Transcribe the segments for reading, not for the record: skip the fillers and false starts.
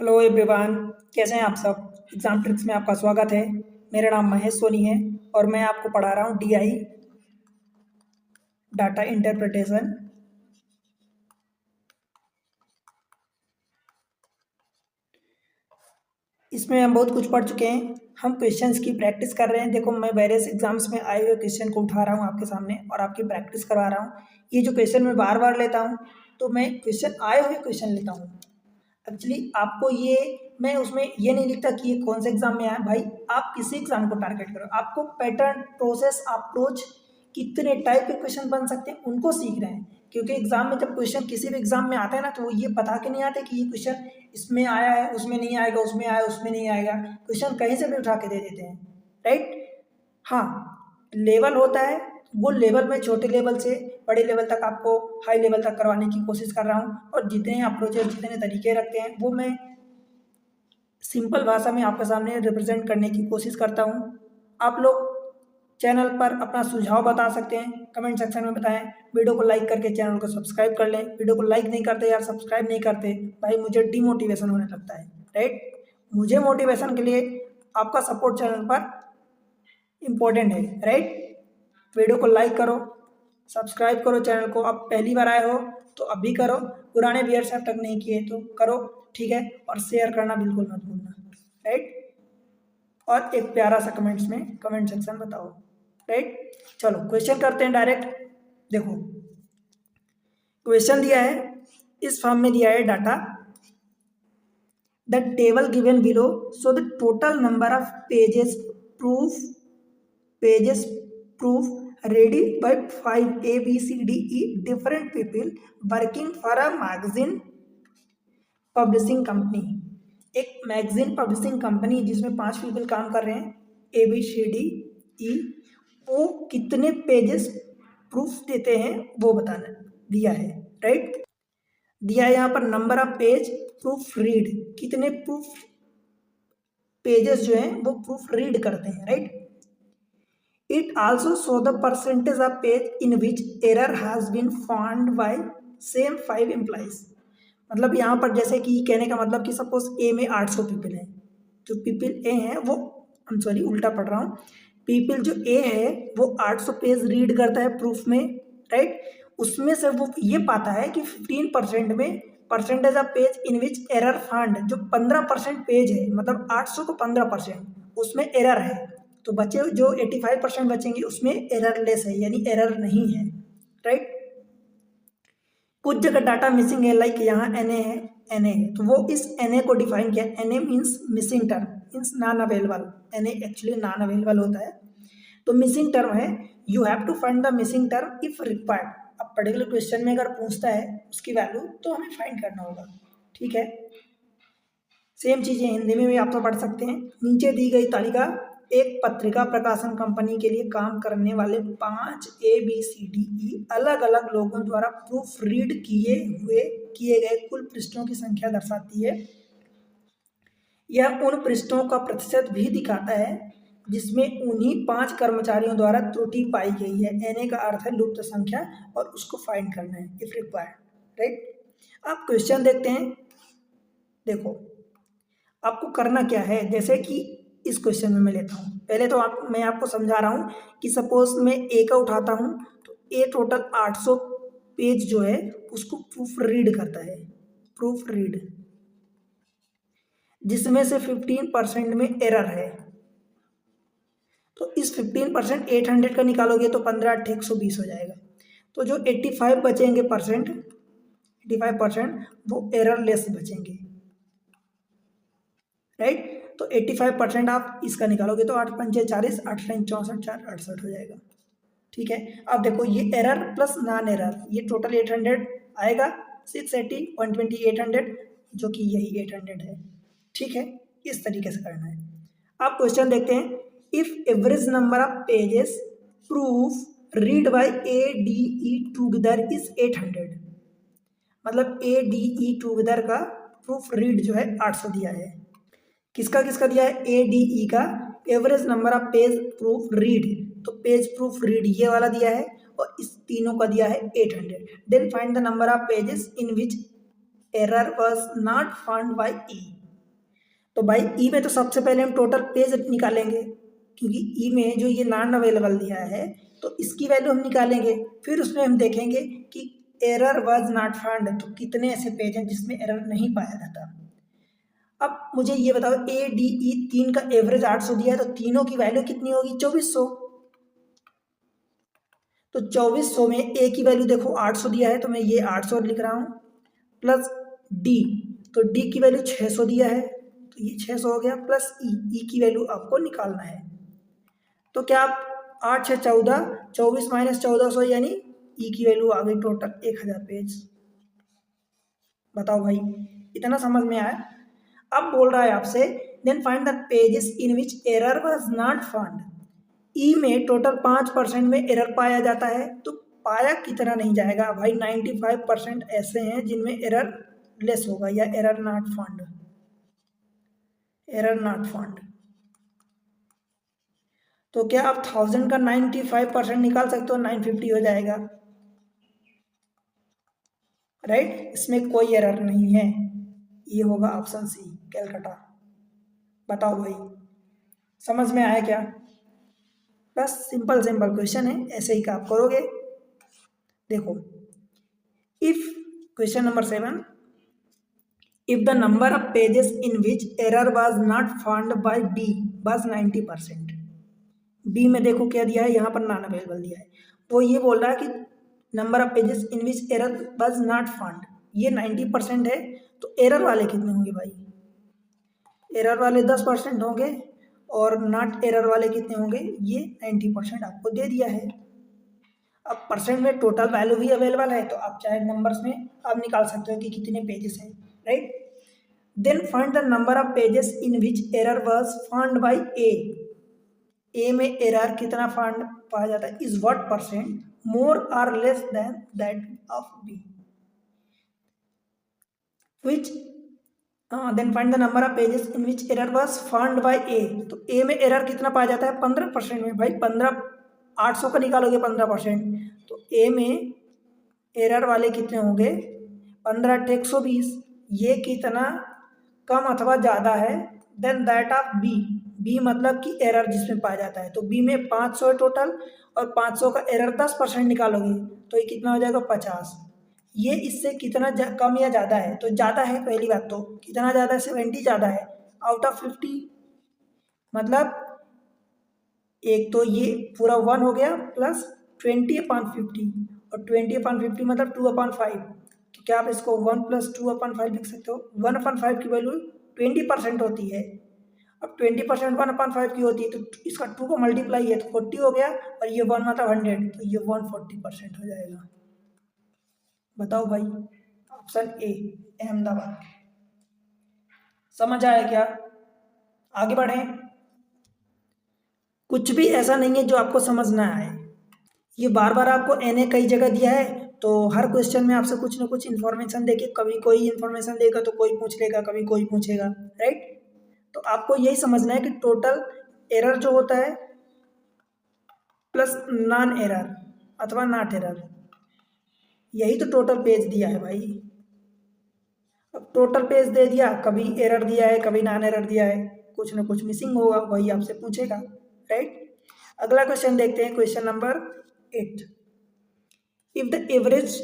Hello everyone, कैसे हैं आप सब। एग्जाम ट्रिक्स में आपका स्वागत है। मेरा नाम महेश सोनी है और मैं आपको पढ़ा रहा हूँ डीआई डाटा इंटरप्रिटेशन। इसमें हम बहुत कुछ पढ़ चुके हैं। हम क्वेश्चंस की प्रैक्टिस कर रहे हैं। देखो, मैं वेरियस एग्जाम्स में आए हुए क्वेश्चन को उठा रहा हूँ आपके सामने और आपकी प्रैक्टिस करवा रहा हूँ। ये जो क्वेश्चन मैं बार बार लेता हूँ, तो मैं क्वेश्चन आए हुए क्वेश्चन लेता हूँ। एक्चुअली आपको ये, मैं उसमें ये नहीं लिखता कि ये कौन से एग्जाम में आया। भाई, आप किसी एग्जाम को टारगेट करो। आपको पैटर्न, प्रोसेस, अप्रोच, कितने टाइप के क्वेश्चन बन सकते हैं उनको सीख रहे हैं। क्योंकि एग्जाम में जब क्वेश्चन किसी भी एग्जाम में आता है ना, तो वो ये बता के नहीं आते कि ये क्वेश्चन इसमें आया है, उसमें नहीं आएगा, उसमें आया उसमें नहीं आएगा। क्वेश्चन कहीं से भी उठा के दे देते हैं, राइट। हाँ, लेवल होता है, वो लेवल में छोटे लेवल से बड़े लेवल तक आपको हाई लेवल तक करवाने की कोशिश कर रहा हूँ। और जितने अप्रोचेस, जितने तरीके रखते हैं, वो मैं सिंपल भाषा में आपके सामने रिप्रेजेंट करने की कोशिश करता हूँ। आप लोग चैनल पर अपना सुझाव बता सकते हैं, कमेंट सेक्शन में बताएं। वीडियो को लाइक करके चैनल को सब्सक्राइब कर लें। वीडियो को लाइक नहीं करते यार, सब्सक्राइब नहीं करते, भाई मुझे डिमोटिवेशन होने लगता है, राइट। मुझे मोटिवेशन के लिए आपका सपोर्ट चैनल पर इम्पोर्टेंट है, राइट। वीडियो को लाइक करो, सब्सक्राइब करो चैनल को। आप पहली बार आए हो तो अभी करो, पुराने व्यूअर्स अब तक नहीं किए तो करो, ठीक है। और शेयर करना बिल्कुल मत भूलना, राइट। और एक प्यारा सा कमेंट्स में कमेंट सेक्शन बताओ, राइट। चलो क्वेश्चन करते हैं डायरेक्ट। देखो, क्वेश्चन दिया है, इस फॉर्म में दिया है data. The table given below so the total number of pages proof ready by 5 A B C D E different people working for a magazine publishing company। एक मैगजीन पब्लिशिंग कंपनी जिसमें 5 people काम कर रहे हैं, ABCDE, वो कितने pages proof देते हैं वो बताना दिया है, राइट। दिया है यहाँ पर number of page proof read, कितने प्रूफ पेजेस जो हैं वो प्रूफ रीड करते हैं, right. It also show the percentage of page in which error has been found by same 5 employees। मतलब यहाँ पर जैसे कि कहने का मतलब कि सपोज ए में 800 पीपल हैं, जो पीपल ए हैं वो, सॉरी उल्टा पढ़ रहा हूँ, पीपल जो ए है वो 800 पेज रीड करता है प्रूफ में, राइट। उसमें से वो ये पाता है कि 15% में percentage of page in which error found, जो 15% पेज है, मतलब 800 को 15% उसमें एरर है, तो बचे जो 85% बचेंगे उसमें एरर लेस है, यानी एरर नहीं है, राइट। कुछ जगह डाटा मिसिंग है, लाइक यहाँ एन है, तो वो इस एन को डिफाइन किया। N means missing term, means non available. N actually non available होता है, तो मिसिंग टर्म है। You have to find the missing term if required. अब पर्टिकुलर क्वेश्चन में अगर पूछता है उसकी वैल्यू, तो हमें फाइंड करना होगा, ठीक है। सेम चीज़ें हिंदी में भी आप तो पढ़ सकते हैं। नीचे दी गई तालिका एक पत्रिका प्रकाशन कंपनी के लिए काम करने वाले 5 ABCDE अलग अलग लोगों द्वारा प्रूफ रीड किए गए कुल पृष्ठों की संख्या दर्शाती है। यह उन पृष्ठों का प्रतिशत भी दिखाता है जिसमें उन्हीं 5 कर्मचारियों द्वारा त्रुटि पाई गई है। एन का अर्थ है लुप्त संख्या, और उसको फाइंड करना है इफ रिक्वायर्ड, राइट। आप क्वेश्चन देखते हैं। देखो, आपको करना क्या है, जैसे कि इस क्वेश्चन में मैं लेता हूँ। पहले तो मैं आपको समझा रहा हूँ कि सपोज मैं ए का उठाता हूँ, तो ए टोटल 800 पेज जो है उसको प्रूफ रीड करता है, प्रूफ रीड, जिसमें से 15% में एरर है। तो इस 15% 800 का निकालोगे तो 15×8=120 हो जाएगा। तो जो 85 बचेंगे परसेंट, 85% वो एरर लेस बचेंगे, राइट। तो 85% आप इसका निकालोगे तो 8×5=40, 8×3=64, 4×68 हो जाएगा, ठीक है। अब देखो, ये एरर प्लस नॉन एरर, ये टोटल 800 आएगा, 680, 120, 800, जो कि यही 800 है, ठीक है। इस तरीके से करना है। आप क्वेश्चन देखते हैं। If average number of pages proof read bye ADE together is 800, मतलब ADE टूगेदर का प्रूफ रीड जो है 800 दिया है। किसका किसका दिया है, ADE का average number of page proof read, तो पेज प्रूफ रीड ये वाला दिया है, और इस तीनों का दिया है 800। Then find the number of pages in which error was not found by E। तो भाई ई में तो सबसे पहले हम टोटल पेज निकालेंगे, क्योंकि ई में जो ये नॉन अवेलेबल दिया है तो इसकी वैल्यू हम निकालेंगे। फिर उसमें हम देखेंगे कि एरर वाज नॉट फाउंड, तो कितने ऐसे पेज हैं जिसमें एरर नहीं पाया जाता। अब मुझे ये बताओ, ए डी ई तीन का एवरेज 800 दिया है, तो तीनों की वैल्यू कितनी होगी? 2400। तो 2400 में ए की वैल्यू देखो 800 दिया है, तो मैं ये 800 लिख रहा हूँ, प्लस डी, तो डी की वैल्यू 600 दिया है, तो ये 600 हो गया, प्लस ई की वैल्यू आपको निकालना है। तो क्या आप 8 6 14, 24 माइनस 1400, यानी ई की वैल्यू आ गई टोटल 1000 पेज। बताओ भाई, इतना समझ में आया? अब बोल रहा है आपसे, then find the pages in which error was not found. E में टोटल 5% में एरर पाया जाता है, तो पाया कितना नहीं जाएगा भाई? 95% ऐसे हैं जिनमें एरर लेस होगा, या error not found, error not found. तो क्या आप 1000 का 95% निकाल सकते हो? 950 हो जाएगा, राइट? इसमें कोई एरर नहीं है, ये होगा ऑप्शन सी, कैलकाटा। बताओ भाई, समझ में आया क्या? बस सिंपल सिंपल क्वेश्चन है, ऐसे ही आप करोगे। देखो, if question number 7, if the number of pages in which error was not found by B was 90%। B में देखो क्या दिया है, यहाँ पर नॉन अवेलेबल दिया है, वो ये बोल रहा है कि number of pages in which error was not found, ये 90% है, तो एरर वाले कितने होंगे भाई? एरर वाले 10% होंगे, और नॉट एरर वाले कितने होंगे? ये 90% आपको दे दिया है। अब परसेंट में टोटल वैल्यू भी अवेलेबल है, तो आप चाहे नंबर्स में आप निकाल सकते हो कि कितने पेजेस हैं, right? Then find the number of pages in which error was found by A. A में एरर कितना फाउंड पाया जाता है? Is what percent more or less than that of B, which then find the number of pages in which error was found by A. तो A में error कितना पाया जाता है? 15% में। भाई 15, 800 का निकालोगे 15%, तो ए में एरर वाले कितने होंगे? 15 120। ये कितना कम अथवा ज़्यादा है then that of B. B मतलब कि एरर जिसमें पाया जाता है, तो बी में 500 है टोटल, और 500 का एरर 10% निकालोगे तो ये कितना हो जाएगा? 50। ये इससे कितना कम या ज़्यादा है? तो ज़्यादा है, पहली बात तो कितना ज़्यादा है? 70 ज़्यादा है आउट ऑफ 50। मतलब एक तो ये पूरा 1 हो गया, प्लस 20/50, और 20/50 मतलब 2/5। तो क्या आप इसको 1 + 2/5 लिख सकते हो? 1/5 की वैल्यू 20% होती है। अब 20% 1/5 की होती है, तो इसका 2 को मल्टीप्लाई है तो 40 हो गया, और ये 1 मतलब 100, तो ये 140% हो जाएगा। बताओ भाई, ऑप्शन ए अहमदाबाद। समझ आया क्या? आगे बढ़ें। कुछ भी ऐसा नहीं है जो आपको समझ ना आए। ये बार बार आपको एनए कई जगह दिया है, तो हर क्वेश्चन में आपसे कुछ ना कुछ इन्फॉर्मेशन देके, कभी कोई इन्फॉर्मेशन देगा तो कोई पूछ लेगा, कभी कोई पूछेगा, राइट? तो आपको यही समझना है कि टोटल एरर जो होता है प्लस नॉन एरर अथवा नॉट एरर, यही तो टोटल पेज दिया है भाई। अब टोटल पेज दे दिया, कभी एरर दिया है, कभी नॉन एरर दिया है, कुछ ना कुछ मिसिंग होगा, वही आपसे पूछेगा, राइट? अगला क्वेश्चन देखते हैं, question number 8। if the average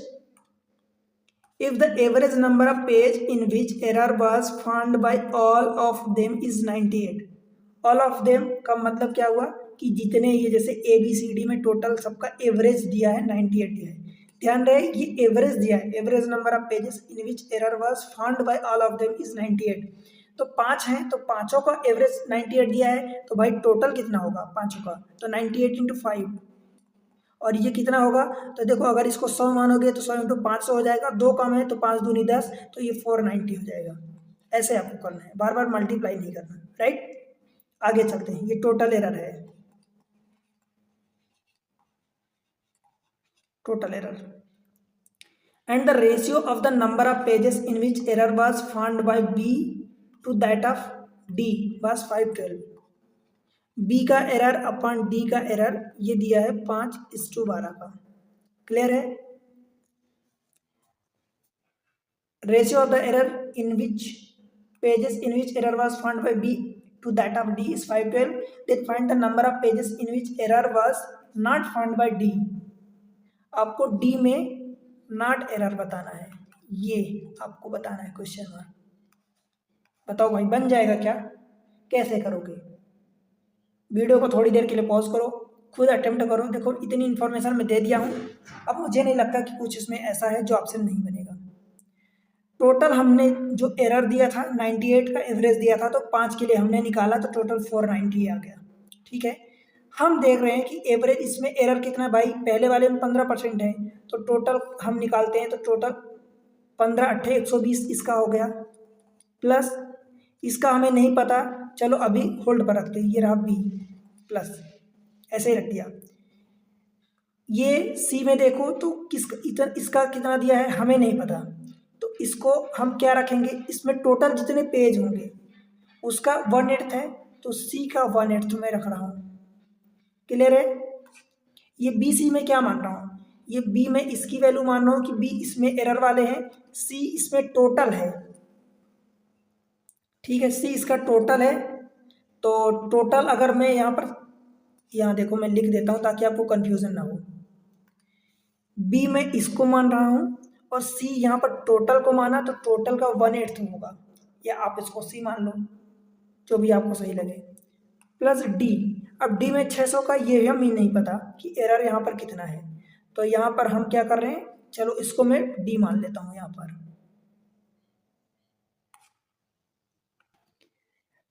if the average number of page in which error was found by all of them is 98। all of them का मतलब क्या हुआ कि जितने ये जैसे ए बी सी डी में टोटल सबका एवरेज दिया है 98 दिया है। ध्यान रहे ये एवरेज दिया है, average number of pages in which error was found bye all of them is 98। तो 5 हैं, तो पांचों का एवरेज 98 दिया है, तो भाई टोटल कितना होगा पांचों का? तो 98 × 5, और ये कितना होगा? तो देखो अगर इसको 100 मानोगे तो 100 × 500 हो जाएगा, 2 कम है तो 5 दूनी 10, तो ये 490 हो जाएगा। ऐसे आपको करना है, बार बार मल्टीप्लाई नहीं करना, राइट? आगे चलते हैं, ये टोटल एरर है, total error. And the ratio of the number of pages in which error was found by B to that of D was 512। B का एरर अपॉन डी का एरर ये दिया है 5:12 का। क्लियर है? Ratio of the error in which pages in which error was found by B to that of D is 512. Then find the number of pages in which error was not found by D. आपको D में not error बताना है, ये आपको बताना है question में। बताओ भाई बन जाएगा क्या, कैसे करोगे? वीडियो को थोड़ी देर के लिए पॉज करो, खुद अटेम्प्ट करो। देखो इतनी इन्फॉर्मेशन मैं दे दिया हूँ, अब मुझे नहीं लगता कि कुछ इसमें ऐसा है जो आपसे नहीं बनेगा। टोटल हमने जो एरर दिया था 98 का एवरेज दिया था, तो 5 के लिए हमने निकाला तो टोटल 490 आ गया। ठीक है, हम देख रहे हैं कि एवरेज इसमें एरर कितना है भाई, पहले वाले में 15% है, तो टोटल हम निकालते हैं तो टोटल 15 8 120 इसका हो गया, प्लस इसका हमें नहीं पता, चलो अभी होल्ड पर रखते हैं, ये रहा बी प्लस, ऐसे ही रख दिया। ये सी में देखो तो इसका कितना दिया है हमें नहीं पता, तो इसको हम क्या रखेंगे, इसमें टोटल जितने पेज होंगे उसका 1/8 है, तो सी का 1/8 मैं रख रहा हूँ। क्लियर है? ये बी सी में क्या मान रहा हूँ, ये बी में इसकी वैल्यू मान रहा हूँ कि बी इसमें एरर वाले हैं, सी इसमें टोटल है। ठीक है, सी इसका टोटल है, तो टोटल अगर मैं यहाँ देखो मैं लिख देता हूँ ताकि आपको कंफ्यूजन ना हो। बी में इसको मान रहा हूँ और सी यहाँ पर टोटल को माना, तो टोटल का 1/8 होगा, या आप इसको सी मान लो, जो भी आपको सही लगे, प्लस डी। अब डी में 600 का ये हमें नहीं पता कि एरर यहाँ पर कितना है, तो यहाँ पर हम क्या कर रहे हैं, चलो इसको मैं डी मान लेता हूँ। यहाँ पर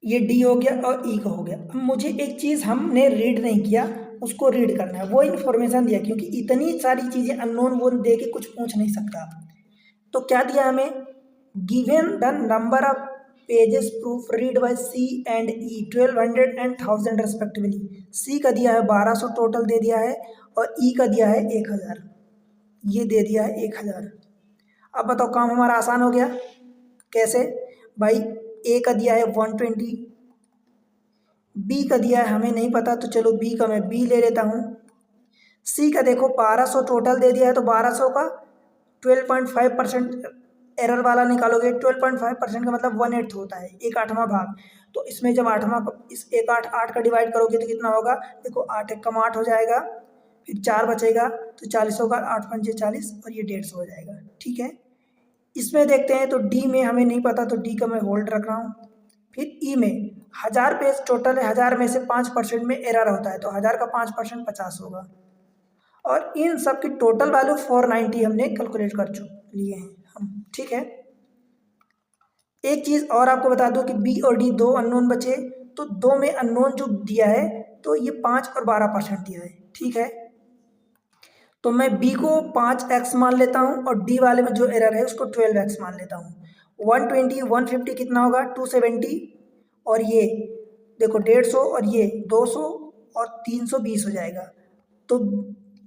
ये डी हो गया और ई का हो गया। अब मुझे एक चीज़ हमने रीड नहीं किया, उसको रीड करना है, वो इन्फॉर्मेशन दिया, क्योंकि इतनी सारी चीज़ें अननोन वो दे के कुछ पूछ नहीं सकता। तो क्या दिया हमें, given the number of pages proof read by C and E 1200 and 1000 respectively. C का दिया है 1200 टोटल दे दिया है, और ई का दिया है 1000, ये दे दिया है 1000। अब बताओ काम हमारा आसान हो गया। कैसे भाई, ए का दिया है 120, बी का दिया है हमें नहीं पता, तो चलो बी का मैं बी ले लेता हूँ। सी का देखो 1200 टोटल दे दिया है, तो 1200 का 12.5% एरर वाला निकालोगे, 12.5% का मतलब 1/8 होता है, 1/8वां भाग। तो इसमें जब इस 1/8 का डिवाइड करोगे तो कितना होगा, देखो 8 एक कम 8 हो जाएगा, फिर 4 बचेगा, तो 40 होगा, 8 पंजे 40, और ये 150 हो जाएगा। ठीक है, इसमें देखते हैं तो डी में हमें नहीं पता, तो डी का मैं होल्ड रख रहा हूँ। फिर ई में 1000 पेज टोटल है, 1000 में से 5% में एरर होता है, तो 1000 का 5% 50 होगा, और इन सब की टोटल वैल्यू 490 हमने कैलकुलेट कर लिए हैं हम। ठीक है, एक चीज़ और आपको बता दूं कि बी और डी दो अननोन बचे, तो दो में अननोन जो दिया है तो ये 5 और 12% दिया है। ठीक है, तो मैं बी को 5x मान लेता हूँ, और डी वाले में जो एरर है उसको 12x मान लेता हूँ। 120 150 कितना होगा, 270, और ये देखो 150, और ये 200, और 320 हो जाएगा। तो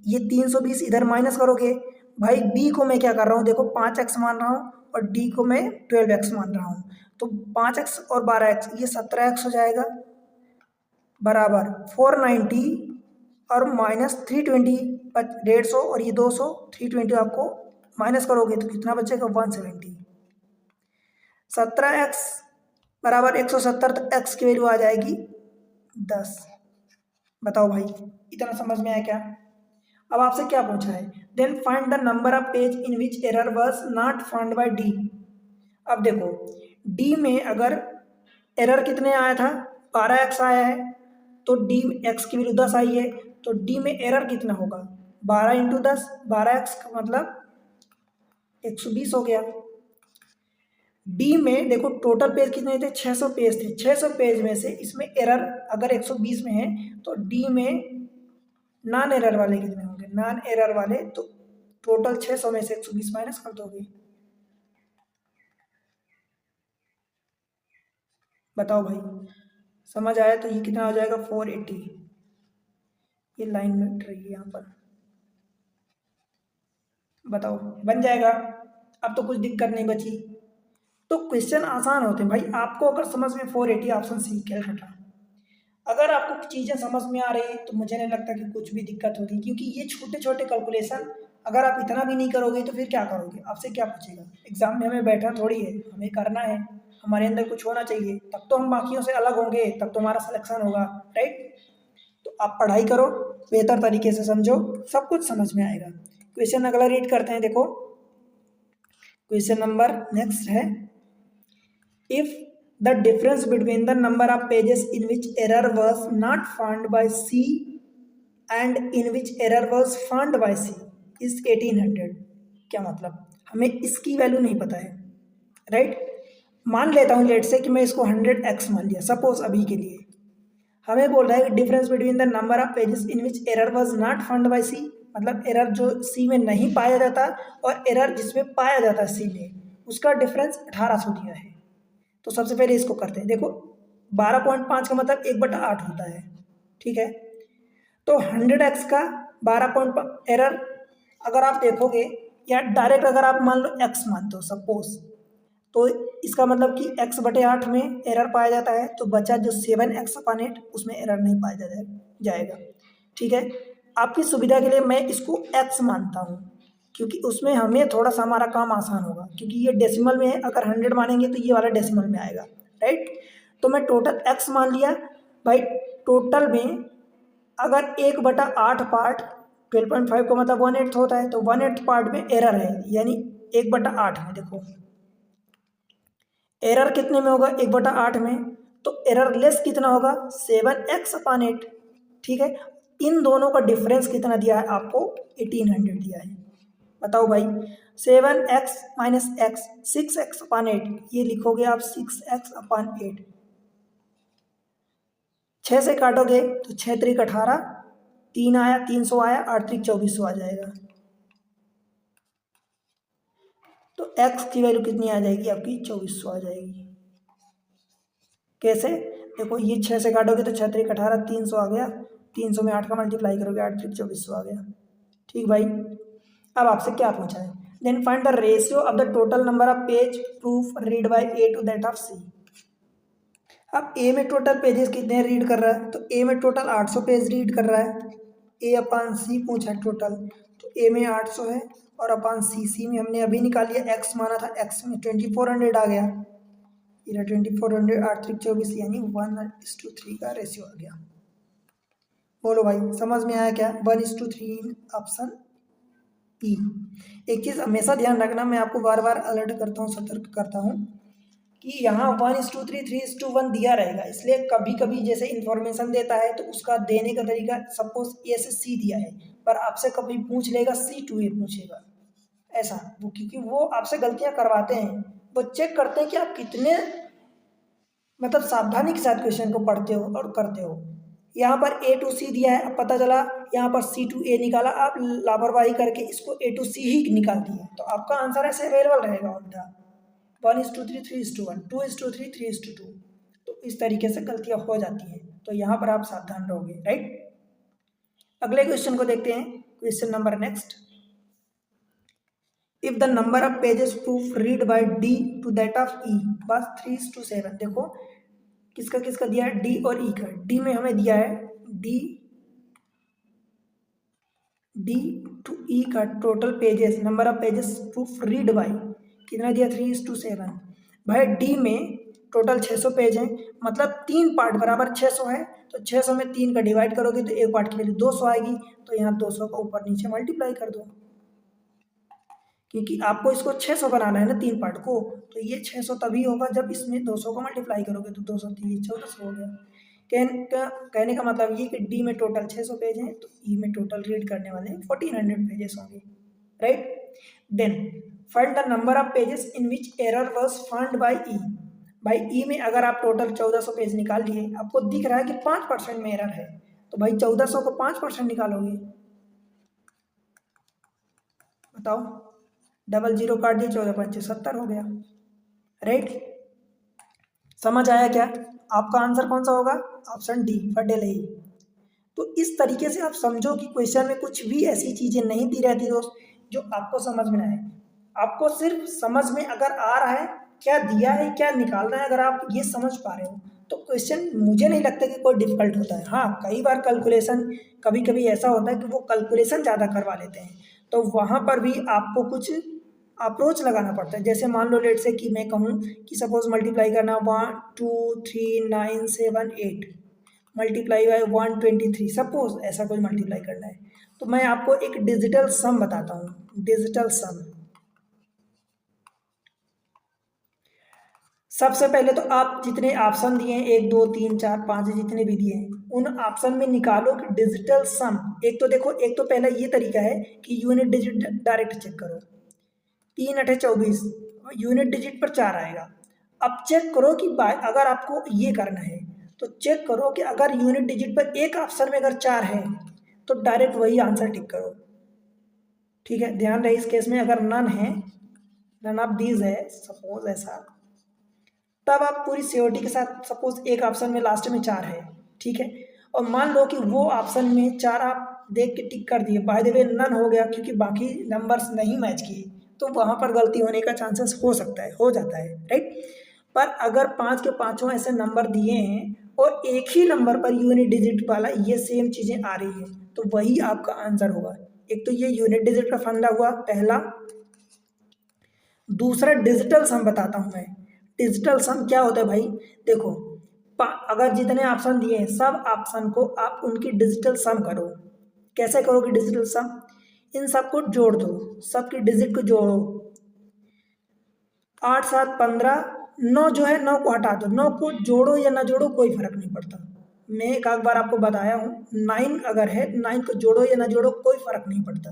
ये 320 इधर माइनस करोगे, भाई बी को मैं क्या कर रहा हूँ, देखो 5x मान रहा हूँ, और डी को मैं 12x मान रहा हूँ, तो 5x और 12x ये 17x हो जाएगा, बराबर 490 और माइनस 320, 150, और ये 200, 320 आपको माइनस करोगे तो कितना बचेगा, 170। 17x बराबर 170, तो x की वैल्यू आ जाएगी 10। बताओ भाई इतना समझ में आया क्या? अब आपसे क्या पूछा है, then find the number of page in which error was not found by D. अब देखो डी में अगर एरर कितने आया था, 12x आया है, तो डी एक्स की वैल्यू 10 आई है, तो डी में एरर कितना होगा, 12 इंटू 10, 12x का मतलब 120 हो गया। डी में देखो टोटल पेज कितने थे, 600 पेज थे, 600 पेज में से इसमें एरर अगर 120 में है, तो डी में नॉन एरर वाले कितने होंगे, नॉन एरर वाले, तो टोटल 600 में से 120 माइनस कर दोगे। बताओ भाई समझ आया? तो ये कितना हो जाएगा, 480। ये लाइन में रही यहाँ पर, बताओ बन जाएगा? अब तो कुछ दिक्कत नहीं बची। तो क्वेश्चन आसान होते हैं भाई, आपको अगर समझ में 480 ऑप्शन सी कैलकुलेटर, अगर आपको चीज़ें समझ में आ रही तो मुझे नहीं लगता कि कुछ भी दिक्कत होगी, क्योंकि ये छोटे छोटे कैलकुलेशन अगर आप इतना भी नहीं करोगे तो फिर क्या करोगे, आपसे क्या पूछेगा? एग्जाम में हमें बैठना थोड़ी है, हमें करना है। हमारे अंदर कुछ होना चाहिए, तब तो हम बाकियों से अलग होंगे, तब तो हमारा सिलेक्शन होगा, राइट। तो आप पढ़ाई करो, बेहतर तरीके से समझो, सब कुछ समझ में आएगा। क्वेश्चन अगला रीड करते हैं। देखो क्वेश्चन नंबर नेक्स्ट है, if the difference between the number of pages in which error was not found by C and in which error was found by C is 1800। क्या मतलब, हमें इसकी वैल्यू नहीं पता है, राइट। मान लेता हूँ लेट से कि मैं इसको 100x मान लिया सपोज अभी के लिए। हमें बोल रहा है कि difference between the number of pages in which error was not found by C, मतलब एरर जो सी में नहीं पाया जाता और एरर जिसमें पाया जाता सी में, उसका डिफरेंस 1800 दिया है। तो सबसे पहले इसको करते हैं। देखो 12.5 का मतलब 1/8 होता है, ठीक है। तो 100x का 12 एरर अगर आप देखोगे, या डायरेक्ट अगर आप मान लो x मानते हो सपोज, तो इसका मतलब कि x/8 में एरर पाया जाता है, तो बचा जो 7x/8 उसमें एरर नहीं पाया जाएगा, ठीक है। आपकी सुविधा के लिए मैं इसको x मानता हूँ, क्योंकि उसमें हमें थोड़ा सा हमारा काम आसान होगा, क्योंकि ये डेसिमल में है, अगर 100 मानेंगे तो ये वाला डेसिमल में आएगा, राइट। तो मैं टोटल x मान लिया भाई। टोटल में अगर 1/8 पार्ट 12.5 का मतलब 1/8 होता है, तो 1/8 पार्ट में एरर है, यानी 1/8 में। देखो एरर कितने में होगा, 1/8 में, तो एरर लेस कितना होगा, 7x/8, ठीक है। इन दोनों का डिफरेंस कितना दिया है आपको, 1800 दिया है। बताओ भाई, 7x माइनस एक्स 6x/8, ये लिखोगे आप 6x/8। 6 से काटोगे तो 6 त्रिक 18, 3 आया 300 आया, 8 त्रिक 2400 आ जाएगा। तो x की वैल्यू कितनी आ जाएगी आपकी, 2400 आ जाएगी। कैसे, देखो ये 6 से काटोगे तो 6 त्रिक 18, 300 आ गया, 300 में 8 का मल्टीप्लाई करोगे, 8 त्रिक 2400 आ गया, ठीक भाई। अब आपसे क्या पूछा है, then find the ratio of the total number of page proof read by A to that of C. अब ए में टोटल पेजेस कितने रीड कर रहा है, तो ए में टोटल 800 पेज रीड कर रहा है। ए अपान सी पूछा टोटल, तो ए में 800 है, और अपान सी, सी में हमने अभी निकाल लिया, एक्स माना था, एक्स में 2400 आ गया, इधर 2400, 8 त्रिक 24, यानी 1:3 का रेशियो आ गया। बोलो भाई समझ में आया क्या, 1:3 ऑप्शन ई। एक चीज़ हमेशा ध्यान रखना, मैं आपको बार बार अलर्ट करता हूँ, सतर्क करता हूँ कि यहाँ 1:3, 3:1 दिया रहेगा, इसलिए कभी कभी जैसे इन्फॉर्मेशन देता है तो उसका देने का तरीका, सपोज ए से सी दिया है, पर आपसे कभी पूछ लेगा C to A पूछेगा, ऐसा वो, क्योंकि वो आपसे गलतियाँ करवाते हैं, वो चेक करते हैं कि आप कितने मतलब सावधानी के साथ क्वेश्चन को पढ़ते हो और करते हो। यहाँ पर A to C दिया है, अब पता चला यहाँ पर C to A निकाला, आप लापरवाही करके इसको A to C ही निकाल दिए, तो आपका आंसर ऐसे अवेलेबल रहेगा उल्टा, 1:3, 3:1, 2:3, 3:2। तो इस तरीके से गलतियाँ हो जाती हैं, तो यहाँ पर आप सावधान रहोगे, राइट। अगले क्वेश्चन को देखते हैं, question number next, if the number of pages proof read by D to that of E बस 3:7। देखो किसका किसका दिया है, डी और ई का। डी में हमें दिया है डी टू ई का total pages, number of pages proof read bye कितना दिया, 3:7। भाई डी में टोटल 600 पेज हैं, मतलब 3 पार्ट बराबर 600 है, तो 600 में 3 का डिवाइड करोगे तो एक पार्ट की वैल्यू 200 आएगी, तो यहाँ 200 का ऊपर नीचे मल्टीप्लाई कर दो, क्योंकि आपको इसको 600 बनाना है ना 3 पार्ट को, तो ये 600 तभी होगा जब इसमें 200 को मल्टीप्लाई करोगे, तो 200 3 1400 हो गया। कहने का मतलब ये कि डी में टोटल 600 पेज हैं, तो ई में टोटल रीड करने वाले 1400 पेजेस होंगे, right. Then find the number of pages in which error was found by E. भाई ई में अगर आप टोटल 1400 पेज निकाल लिए, आपको दिख रहा है कि 5% में एरर है, तो भाई 1400 को 5% निकालोगे, बताओ, डबल जीरो काट दिए, 14×5 70 हो गया, राइट। समझ आया क्या, आपका आंसर कौन सा होगा, ऑप्शन डी फडेलही। तो इस तरीके से आप समझो कि क्वेश्चन में कुछ भी ऐसी चीजें नहीं दी रहती दोस्त जो आपको समझ में आए। आपको सिर्फ समझ में अगर आ रहा है क्या दिया है क्या निकालना है, अगर आप ये समझ पा रहे हो तो क्वेश्चन मुझे नहीं लगता कि कोई डिफिकल्ट होता है। हाँ कई बार कैलकुलेशन, कभी कभी ऐसा होता है कि वो कैलकुलेशन ज़्यादा करवा लेते हैं, तो वहाँ पर भी आपको कुछ अप्रोच लगाना पड़ता है। जैसे मान लो लेट से कि मैं कहूँ कि सपोज मल्टीप्लाई करना 1 2 3 9 7 8 मल्टीप्लाई बाय 123, सपोज ऐसा कोई मल्टीप्लाई करना है, तो मैं आपको एक डिजिटल सम बताता हूँ। डिजिटल सम, सबसे पहले तो आप जितने ऑप्शन दिए हैं 1 2 3 4 5 जितने भी दिए हैं, उन ऑप्शन में निकालो कि डिजिटल सम। एक तो देखो, एक तो पहला ये तरीका है कि यूनिट डिजिट डायरेक्ट चेक करो। 3 8 24, यूनिट डिजिट पर 4 आएगा। अब चेक करो कि अगर आपको ये करना है तो चेक करो कि अगर यूनिट डिजिट पर एक ऑप्शन में अगर 4 है तो डायरेक्ट वही आंसर टिक करो। ठीक है, ध्यान रहे इस केस में अगर नन है, नन ऑफ दीज है सपोज ऐसा, तब आप पूरी श्योरिटी के साथ, सपोज एक ऑप्शन में लास्ट में 4 है, ठीक है, और मान लो कि वो ऑप्शन में 4 आप देख के टिक कर दिए, बाय द वे नन हो गया क्योंकि बाकी नंबर्स नहीं मैच किए, तो वहाँ पर गलती होने का चांसेस हो सकता है, हो जाता है, राइट। पर अगर 5 के पाँचों ऐसे नंबर दिए हैं और एक ही नंबर पर यूनिट डिजिट वाला ये सेम चीज़ें आ रही हैं, तो वही आपका आंसर होगा। एक तो ये यूनिट डिजिट का फंडा हुआ पहला। दूसरा डिजिटल सम बताता हूँ मैं। डिजिटल सम क्या होता है भाई, देखो अगर जितने ऑप्शन दिए हैं सब ऑप्शन को आप उनकी डिजिटल सम करो। कैसे करोगे डिजिटल सम, इन सबको जोड़ दो, सबकी डिजिट को जोड़ो। 8 7 15, 9 जो है 9 को हटा दो, 9 को जोड़ो या ना जोड़ो कोई फर्क नहीं पड़ता। मैं एक आध बार आपको बताया हूँ, 9 अगर है 9 को जोड़ो या ना जोड़ो कोई फर्क नहीं पड़ता।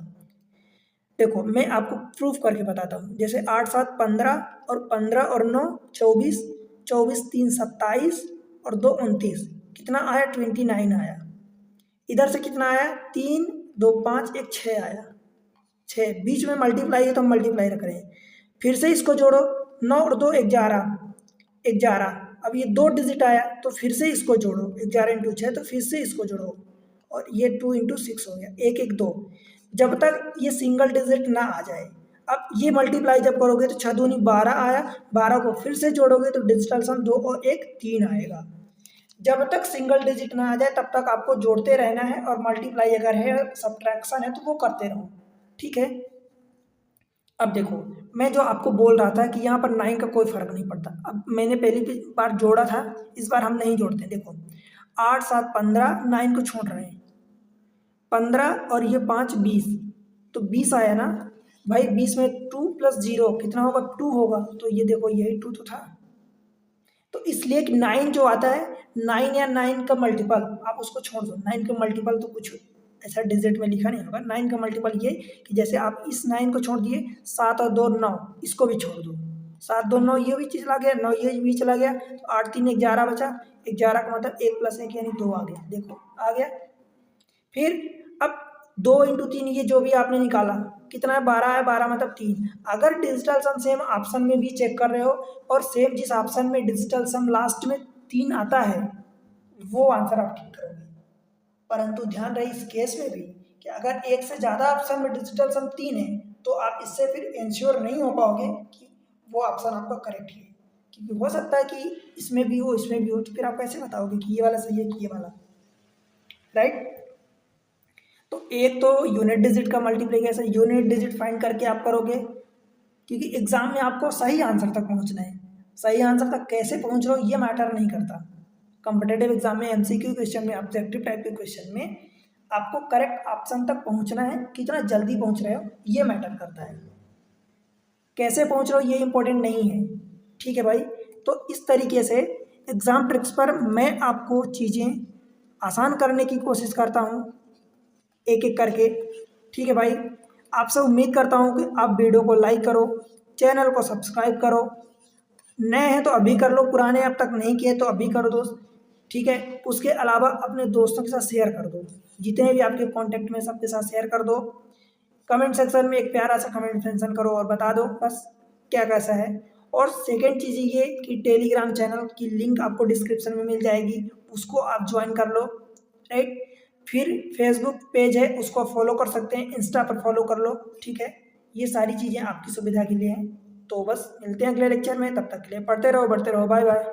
देखो मैं आपको प्रूफ करके बताता हूँ। जैसे 8 7 15 और 15 और 9 24, 24 3 27 और 2 29, कितना आया 29 आया। इधर से कितना आया 3 2 5 1 6 आया, 6 बीच में मल्टीप्लाई है तो हम मल्टीप्लाई रख रहे हैं। फिर से इसको जोड़ो, 9 और 2 11, 11। अब ये 2 डिजिट आया तो फिर से इसको जोड़ो, 11 इंटू 6 तो फिर से इसको जोड़ो, और ये 2 इंटू 6 हो गया, 1 1 2, जब तक ये सिंगल डिजिट ना आ जाए। अब ये मल्टीप्लाई जब करोगे तो 6 दूनी 12 आया, 12 को फिर से जोड़ोगे तो डिजिटल सम 2 और 1 3 आएगा। जब तक सिंगल डिजिट ना आ जाए तब तक आपको जोड़ते रहना है, और मल्टीप्लाई अगर है सब्ट्रैक्शन है तो वो करते रहो, ठीक है। अब देखो मैं जो आपको बोल रहा था कि यहाँ पर 9 का कोई फर्क नहीं पड़ता, अब मैंने पहली बार जोड़ा था, इस बार हम नहीं जोड़ते। देखो 8 7 15, 9 को छोड़ रहे हैं, 15 और ये 5 20, तो 20 आया ना भाई। 20 में 2 + 0 कितना होगा 2 होगा, तो ये देखो यही 2 तो था। तो इसलिए कि 9 जो आता है, 9 या 9 का मल्टीपल आप उसको छोड़ दो। 9 का मल्टीपल तो कुछ ऐसा डिजिट में लिखा नहीं होगा। 9 का मल्टीपल ये कि जैसे आप इस 9 को छोड़ दिए, 7 और 2 9, इसको भी छोड़ दो, 7 2 9 ये भी चला गया, 9 ये भी चला गया, तो 8 3 11 बचा। 11 का मतलब 1 + 1 यानी 2 आ गया, देखो आ गया। फिर अब 2 इंटू 3 ये जो भी आपने निकाला कितना है 12 है, 12 मतलब 3। अगर डिजिटल सम सेम ऑप्शन में भी चेक कर रहे हो और सेम जिस ऑप्शन में डिजिटल सम लास्ट में 3 आता है वो आंसर आप ठीक करोगे। परंतु ध्यान रहे इस केस में भी कि अगर एक से ज़्यादा ऑप्शन में डिजिटल सम 3 है तो आप इससे फिर इंश्योर नहीं हो पाओगे कि वो ऑप्शन आपका करेक्ट है, क्योंकि हो सकता है कि इसमें भी हो इसमें भी हो, तो फिर आप कैसे बताओगे कि ये वाला सही है कि ये वाला, राइट। तो एक तो यूनिट डिजिट का मल्टीप्लिकेशन, यूनिट डिजिट फाइंड करके आप करोगे, क्योंकि एग्जाम में आपको सही आंसर तक पहुंचना है। सही आंसर तक कैसे पहुंच रहे हो ये मैटर नहीं करता। कॉम्पिटेटिव एग्जाम में एमसीक्यू क्वेश्चन में, ऑब्जेक्टिव टाइप के क्वेश्चन में आपको करेक्ट ऑप्शन तक पहुंचना है, कितना जल्दी पहुंच रहे हो ये मैटर करता है। कैसे पहुंच रहे हो ये इंपॉर्टेंट नहीं है, ठीक है भाई। तो इस तरीके से एग्जाम ट्रिक्स पर मैं आपको चीज़ें आसान करने की कोशिश करता हूँ एक एक करके, ठीक है भाई। आपसे उम्मीद करता हूँ कि आप वीडियो को लाइक करो, चैनल को सब्सक्राइब करो, नए हैं तो अभी कर लो, पुराने अब तक नहीं किए तो अभी कर दो, ठीक है। उसके अलावा अपने दोस्तों के साथ शेयर कर दो, जितने भी आपके कांटेक्ट में सबके साथ शेयर कर दो। कमेंट सेक्शन में एक प्यारा सा कमेंट मेंशन करो और बता दो बस क्या कैसा है। और सेकंड चीज़ ये कि टेलीग्राम चैनल की लिंक आपको डिस्क्रिप्शन में मिल जाएगी, उसको आप ज्वाइन कर लो, राइट। फिर फेसबुक पेज है उसको फॉलो कर सकते हैं, इंस्टा पर फॉलो कर लो, ठीक है। ये सारी चीज़ें आपकी सुविधा के लिए हैं। तो बस मिलते हैं अगले लेक्चर में, तब तक के लिए पढ़ते रहो, बढ़ते रहो, बाय बाय।